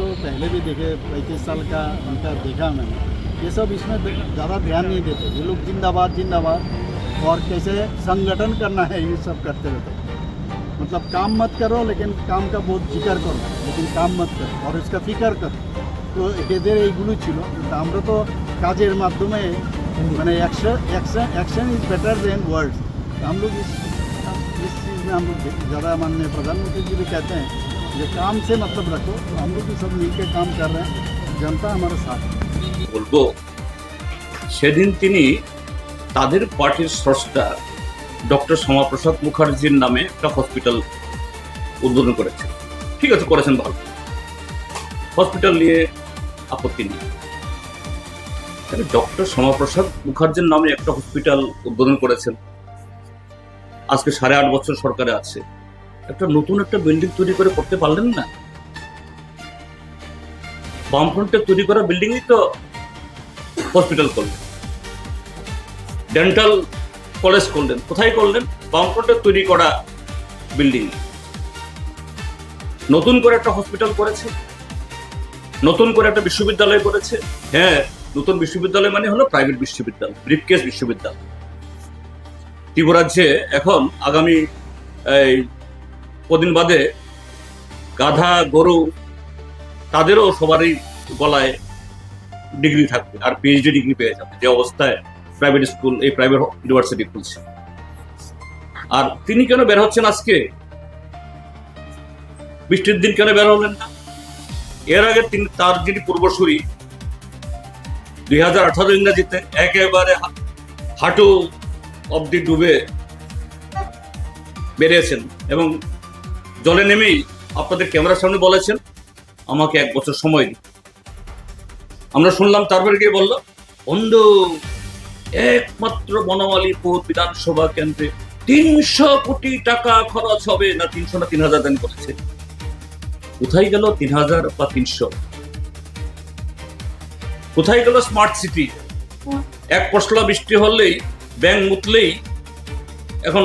तो पहले भी देखे 35 साल का उनका देखा मैंने। ये सब इसमें ज़्यादा ध्यान नहीं देते। ये लोग जिंदाबाद जिंदाबाद और कैसे संगठन करना है ये सब करते रहते। मतलब काम मत करो लेकिन काम का बहुत जिक्र करो, लेकिन काम मत करो और इसका फिकर करो। তো এদের এইগুলো ছিল। কিন্তু আমরা তো কাজের মাধ্যমে মানে action is better than words. हम लोग इस चीज़ में हम लोग ज़्यादा माननीय प्रधानमंत्री जी भी कहते हैं कि काम से मतलब रखो। तो हम लोग भी सब मिलकर काम कर रहे हैं, जनता हमारे साथ है। বলবো সেদিন তিনি তাদের পার্টির স্রষ্টা ডক্টর শ্যামাপ্রসাদ মুখার্জির নামে একটা হসপিটাল উদ্বোধন করেছেন। ঠিক আছে, করেছেন ভালো, হসপিটাল নিয়ে আপত্তি নেই। ডক্টর শ্যামাপ্রসাদ মুখার্জির নামে একটা হসপিটাল উদ্বোধন করেছেন, আজকে 8.5 বছর সরকারে আছে, একটা নতুন একটা বিল্ডিং তৈরি করে করতে পারলেন না? বামফ্রন্টে তৈরি করা বিল্ডিংই তো হসপিটাল করলেন, ডেন্টাল কলেজ করলেন, কোথায় করলেন? বামফ্রন্টে তৈরি করা বিল্ডিং। নতুন করে একটা হসপিটাল করেছে, নতুন করে একটা বিশ্ববিদ্যালয় করেছে। হ্যাঁ, নতুন বিশ্ববিদ্যালয় মানে হলো প্রাইভেট বিশ্ববিদ্যালয়, ব্রিফকেস বিশ্ববিদ্যালয়। ত্রিপুরাজ্যে এখন আগামী কদিন বাদে গাধা গরু তাদেরও সবারই গলায় ডিগ্রি থাকবে আর পিএইচডি ডিগ্রি পেয়ে যাবে, যে অবস্থায় প্রাইভেট স্কুল এই প্রাইভেট ইউনিভার্সিটি খুলছে। আর তিনি কেন বের হচ্ছেন আজকে? বৃষ্টির দিন কেন বের হলেন না? এর আগে তিনি তার যিনি পূর্বসূরি 2018 ইংরেজিতে একেবারে হাঁটু অব্দি ডুবে বেরিয়েছেন এবং জলে নেমেই আপনাদের ক্যামেরার সামনে বলেছেন আমাকে 1 বছর সময় দিন। আমরা শুনলাম, তারপরে গিয়ে বলল বন্ধু একমাত্র বনমালীপুর বিধানসভা কেন্দ্রে 300 কোটি টাকা খরচ হবে। না 300 না 3000 দান করেছে। কোথায় গেল 3000 বা 300? কোথায় গেল স্মার্ট সিটি? এক পশলা বৃষ্টি হলেই ব্যাং মুতলেই এখন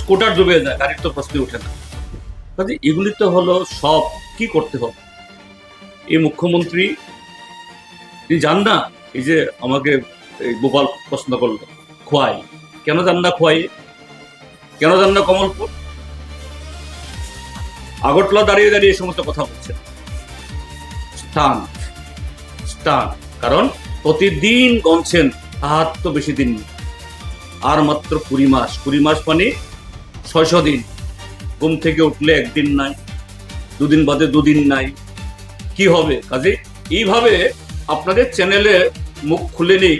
স্কুটার ডুবে যায়, গাড়ির তো প্রশ্নই ওঠে না। কাজে এগুলি তো হলো সব কি করতে হবে। এই মুখ্যমন্ত্রী যান না, এই যে আমাকে গোপাল প্রশ্ন করলো খোয়াই, কেন যান না খোয়াই, কেন যান না কমলপুর? আগরতলা দাঁড়িয়ে দাঁড়িয়ে এই সমস্ত কথা বলছেন। স্টান, কারণ প্রতিদিন গমছেন আর তো বেশি দিন নেই, আর মাত্র 20 মাস। 20 মাস মানে 600 দিন। ঘুম থেকে উঠলে একদিন নাই, 2 দিন বাদে 2 দিন নাই, কি হবে? কাজে এইভাবে আপনাদের চ্যানেলে মুখ খুলে নেই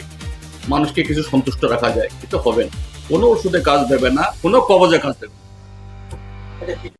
মানুষকে কিছু সন্তুষ্ট রাখা যায়, কিন্তু হবে না। কোনো ওষুধে কাজ দেবে না, কোনো কবজে কাজ দেবে না।